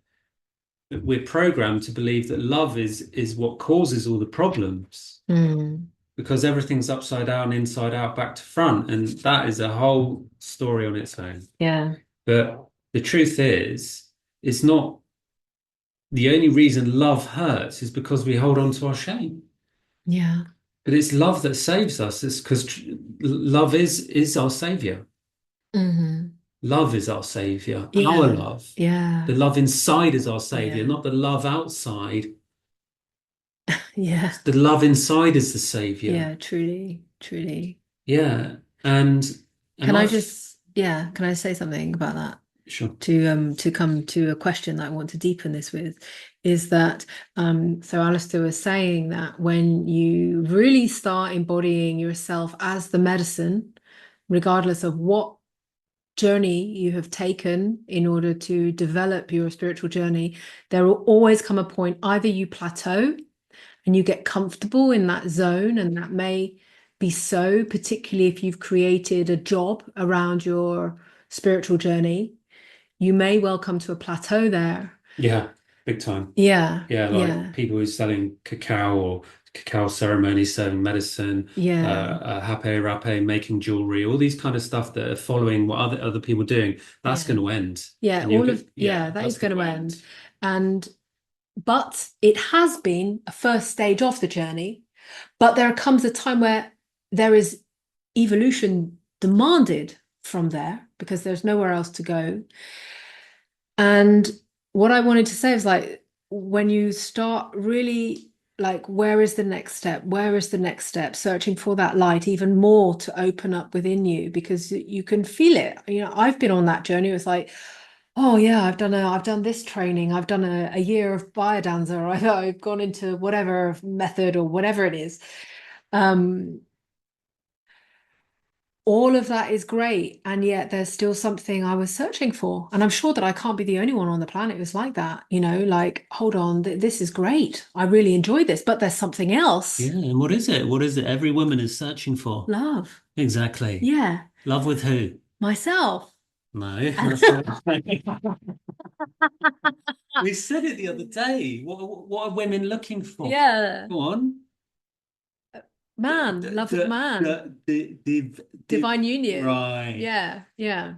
we're programmed to believe that love is what causes all the problems, Mm. because everything's upside down, inside out, back to front, and that is a whole story on its own. Yeah. But the truth is, it's not. The only reason love hurts is because we hold on to our shame. Yeah. But it's love that saves us. It's because love is our savior. Hmm. Love is our savior. Our Yeah. love, Yeah. the love inside is our savior, Yeah. not the love outside. Yeah. The love inside is the savior. Yeah. Truly. Truly. Yeah. And Can I I've just, yeah, can I say something about that? sure. To come to a question that I want to deepen this with is that so Alistair was saying that when you really start embodying yourself as the medicine, regardless of what journey you have taken in order to develop your spiritual journey, there will always come a point, either you plateau and you get comfortable in that zone, and that may be so, particularly if you've created a job around your spiritual journey, you may well come to a plateau there. Yeah, big time. Yeah, Yeah, like yeah, people who are selling cacao or cacao ceremonies, serving medicine, yeah, hape rape, making jewelry, all these kind of stuff that are following what other people are doing. That's yeah, going to end, yeah. and you'll All of, get, yeah, yeah, that that's is going going to to end. end. And but it has been a first stage of the journey. But there comes a time where there is evolution demanded from there because there's nowhere else to go. And what I wanted to say is like when you start really like, where is the next step? Where is the next step? Searching for that light even more to open up within you because you can feel it. I've been on that journey. It's like, oh yeah, I've done this training. I've done a year of biodanza. I've gone into whatever method or whatever it is. Um, all of that is great, and yet there's still something I was searching for. And I'm sure that I can't be the only one on the planet who's like that, like, hold on, this is great. I really enjoy this, but there's something else. Yeah, and what is it? What is it every woman is searching for? Love. Exactly. Yeah, Love with who? myself. No, that's not. We said it the other day. What are women looking for? Yeah. Go on. Man, love of man, divine union. Right. Yeah, yeah.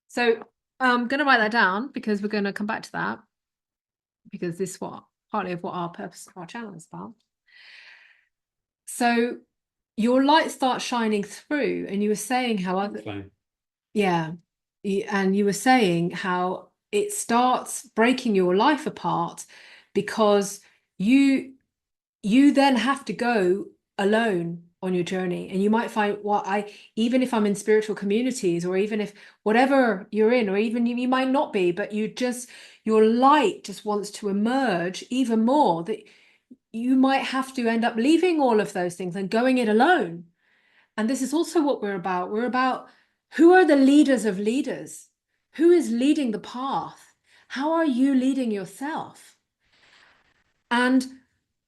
So I'm going to write that down because we're going to come back to that because this is what partly of what our purpose of our channel is about. So your light starts shining through, and you were saying how other, Fine. yeah, and you were saying how it starts breaking your life apart because you you then have to go alone on your journey, and you might find, well, I even if I'm in spiritual communities, or even if whatever you're in, or even you might not be, but your light just wants to emerge even more, that you might have to end up leaving all of those things and going it alone. And this is also what we're about. We're about, who are the leaders of leaders? Who is leading the path? How are you leading yourself? And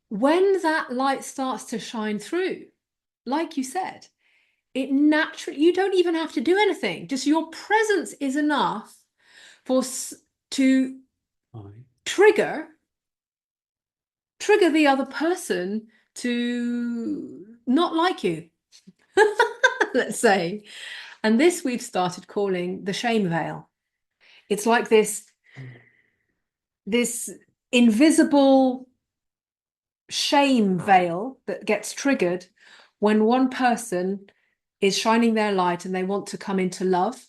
when that light starts to shine through, like you said, it naturally, you don't even have to do anything. Just your presence is enough for to Fine. trigger trigger the other person to not like you. Let's say. And this we've started calling the shame veil. It's like this invisible shame veil that gets triggered when one person is shining their light and they want to come into love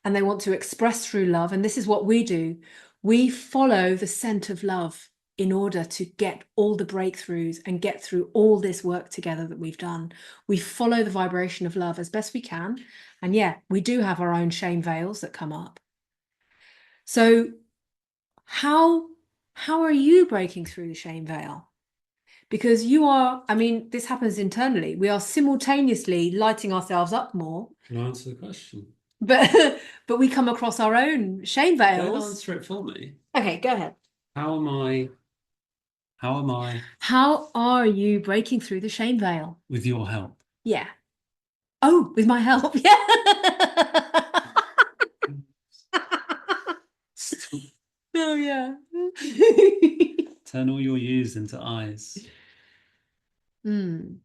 and they want to express through love. And this is what we do. We follow the scent of love in order to get all the breakthroughs and get through all this work together that we've done. We follow the vibration of love as best we can. And yeah, we do have our own shame veils that come up. So how are you breaking through the shame veil? Because you are, I mean, this happens internally. We are simultaneously lighting ourselves up more, Can I answer the question? but but we come across our own shame Don't veils. answer it for me. Okay, go ahead. How am I? How am I? How are you breaking through the shame veil? With your help. Yeah. Oh, with my help. Yeah. Oh, yeah. Turn all your U's into I's. Mm.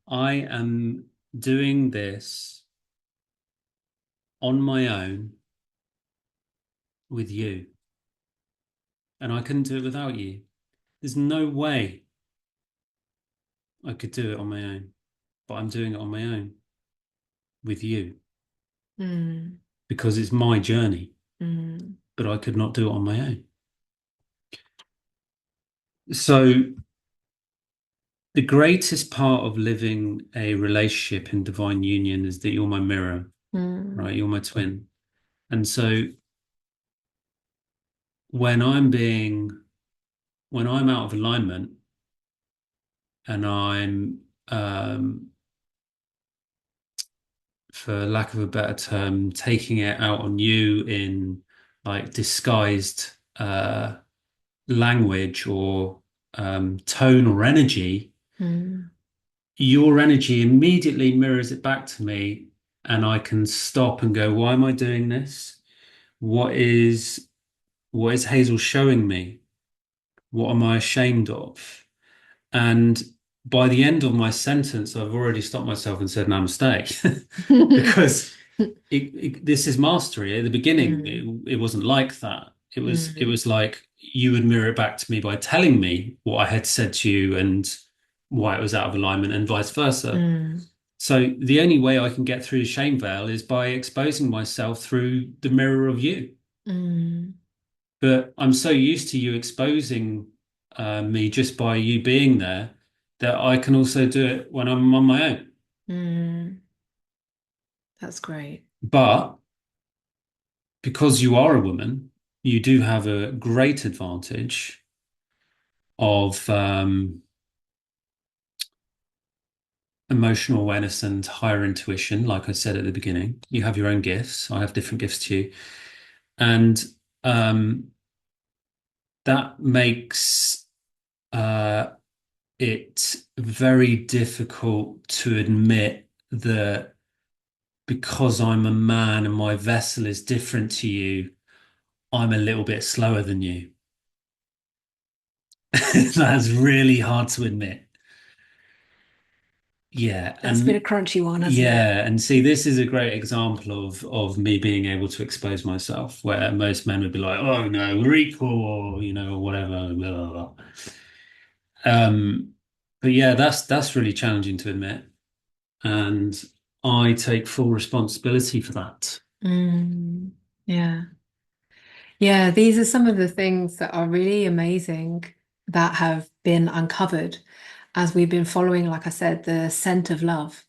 I am doing this on my own with you. And I couldn't do it without you. There's no way I could do it on my own, but I'm doing it on my own with you Mm. because it's my journey, Mm. but I could not do it on my own. So the greatest part of living a relationship in divine union is that you're my mirror, Mm. right? You're my twin. And so when I'm being, when I'm out of alignment and I'm, for lack of a better term, taking it out on you in like disguised language or tone or energy, Mm. your energy immediately mirrors it back to me, and I can stop and go, why am I doing this? What is Hazel showing me? What am I ashamed of? And by the end of my sentence, I've already stopped myself and said namaste because this is mastery. At the beginning, Mm. it wasn't like that. It Mm. was like you would mirror it back to me by telling me what I had said to you and why it was out of alignment and vice versa. Mm. So the only way I can get through the shame veil is by exposing myself through the mirror of you. Mm. But I'm so used to you exposing me just by you being there that I can also do it when I'm on my own. Mm. That's great. But because you are a woman, you do have a great advantage of emotional awareness and higher intuition. Like I said at the beginning, you have your own gifts. I have different gifts to you. And um, that makes uh, it very difficult to admit that because I'm a man and my vessel is different to you, I'm a little bit slower than you. That's really hard to admit. Yeah, That's been a and crunchy one, hasn't it? yeah, and see, this is a great example of me being able to expose myself, where most men would be like, "Oh no, we're equal," or or whatever. Blah, blah, blah. But yeah, that's really challenging to admit, and I take full responsibility for that. Mm. Yeah. Yeah, these are some of the things that are really amazing that have been uncovered as we've been following, like I said, the scent of love.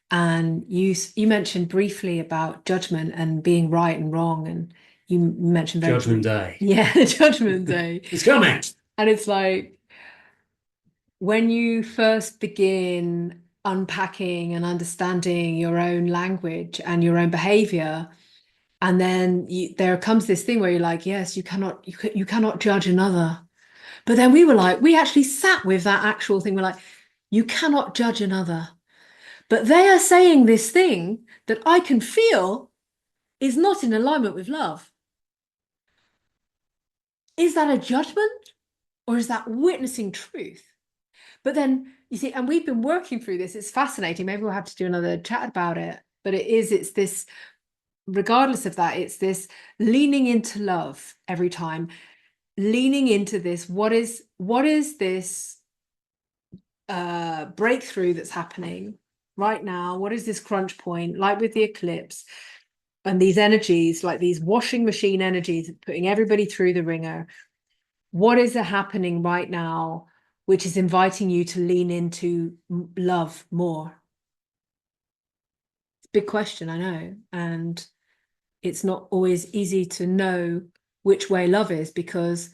And you mentioned briefly about judgment and being right and wrong, and you mentioned very Judgment brief, Day. yeah, Judgment Day. It's coming. And it's like when you first begin unpacking and understanding your own language and your own behavior, and then there comes this thing where you're like, yes, you cannot judge another. But then we were like, we actually sat with that actual thing. We're like, you cannot judge another. But they are saying this thing that I can feel is not in alignment with love. Is that a judgment or is that witnessing truth? But then You see, and we've been working through this. It's fascinating. Maybe we'll have to do another chat about it. But it's this, regardless of that, it's this leaning into love every time, leaning into this. What is this breakthrough that's happening right now? What is this crunch point, like with the eclipse? And these energies, like these washing machine energies, putting everybody through the ringer. What is happening right now, which is inviting you to lean into love more? It's a big question, I know. And it's not always easy to know which way love is, because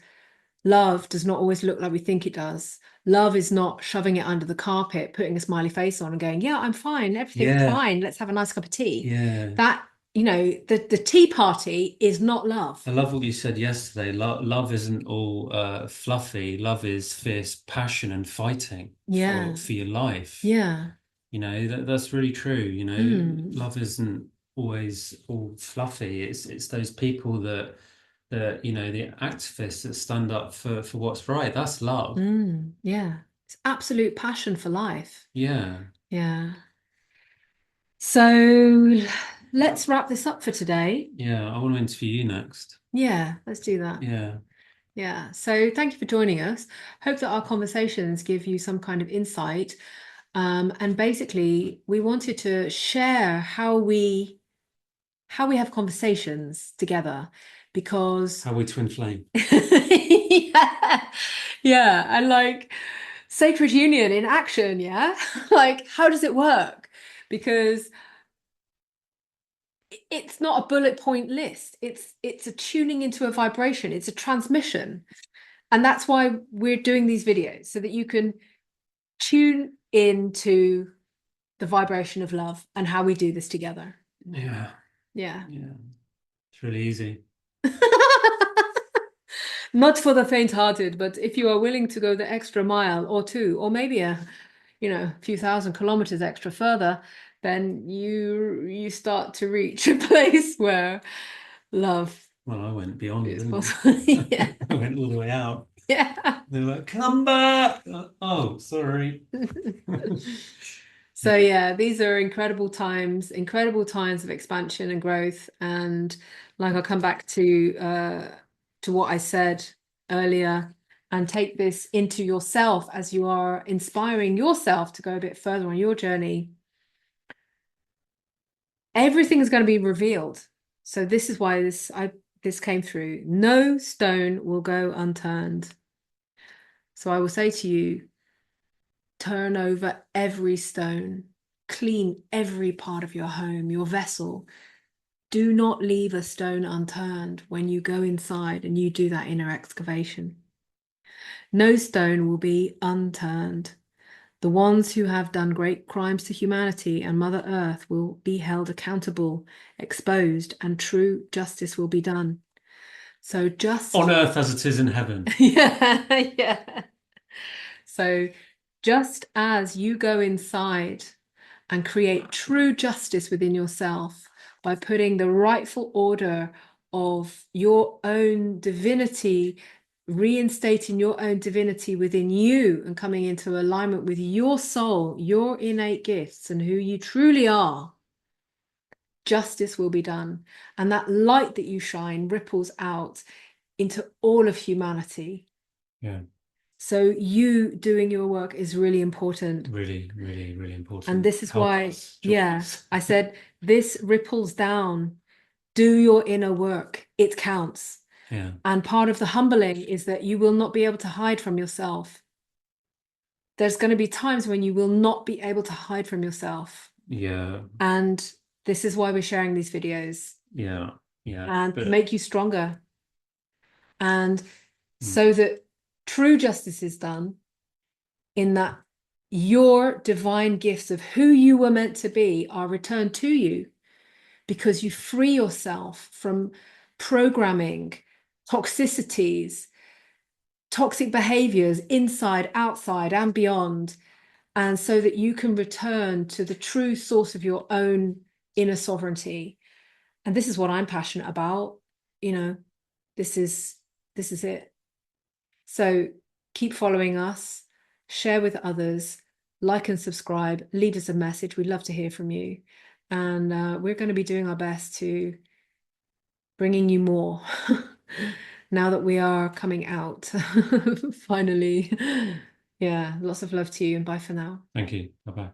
love does not always look like we think it does. Love is not shoving it under the carpet, putting a smiley face on and going, yeah, I'm fine. Everything's Yeah, fine. Let's have a nice cup of tea. yeah. That, the tea party is not love. I love what you said yesterday. Love isn't all fluffy. Love is fierce passion and fighting Yeah. for your life. Yeah. That's really true. Mm. Love isn't always all fluffy. It's those people that the activists that stand up for what's right. That's love. Mm. Yeah. It's absolute passion for life. Yeah, Yeah. So let's wrap this up for today. yeah. I want to interview you next. Yeah, let's do that. Yeah. Yeah. So thank you for joining us. Hope that our conversations give you some kind of insight. And basically, we wanted to share how we have conversations together, because How we twin flame. yeah, yeah, and like sacred union in action, yeah. Like, how does it work? Because it's not a bullet point list. It's a tuning into a vibration. It's a transmission. And that's why we're doing these videos, so that you can tune into the vibration of love and how we do this together. Yeah, Yeah. yeah. It's really easy. Not for the faint-hearted, but if you are willing to go the extra mile or two, or maybe a few thousand kilometers extra further, then you start to reach a place where love Well, I went beyond, is didn't possible. Yeah. I? I went all the way out. Yeah. They're like, come back. Oh, sorry. So yeah, these are incredible times of expansion and growth. And like, I'll come back to what I said earlier, and take this into yourself as you are inspiring yourself to go a bit further on your journey. Everything is going to be revealed. So this is why this came through. No stone will go unturned. So I will say to you, turn over every stone, clean every part of your home, your vessel. Do not leave a stone unturned when you go inside and you do that inner excavation. No stone will be unturned. The ones who have done great crimes to humanity and Mother Earth will be held accountable, exposed, and true justice will be done. So just On earth as it is in heaven. yeah, yeah. So just as you go inside and create true justice within yourself by putting the rightful order of your own divinity, reinstating your own divinity within you and coming into alignment with your soul, your innate gifts, and who you truly are, justice will be done. And that light that you shine ripples out into all of humanity. Yeah. So you doing your work is really important. Really, really, really important. And this is Help why, us, yeah, us. I said this ripples down. Do your inner work. It counts. Yeah. And part of the humbling is that you will not be able to hide from yourself. There's going to be times when you will not be able to hide from yourself. Yeah. And this is why we're sharing these videos. Yeah. Yeah. And But to make you stronger. And so that true justice is done, in that your divine gifts of who you were meant to be are returned to you, because you free yourself from programming, toxicities, toxic behaviors inside, outside, and beyond. And so that you can return to the true source of your own inner sovereignty. And this is what I'm passionate about. This is it. So keep following us, share with others, like and subscribe, leave us a message. We'd love to hear from you. And we're going to be doing our best to bringing you more now that we are coming out finally. Yeah, lots of love to you and bye for now. Thank you. Bye bye.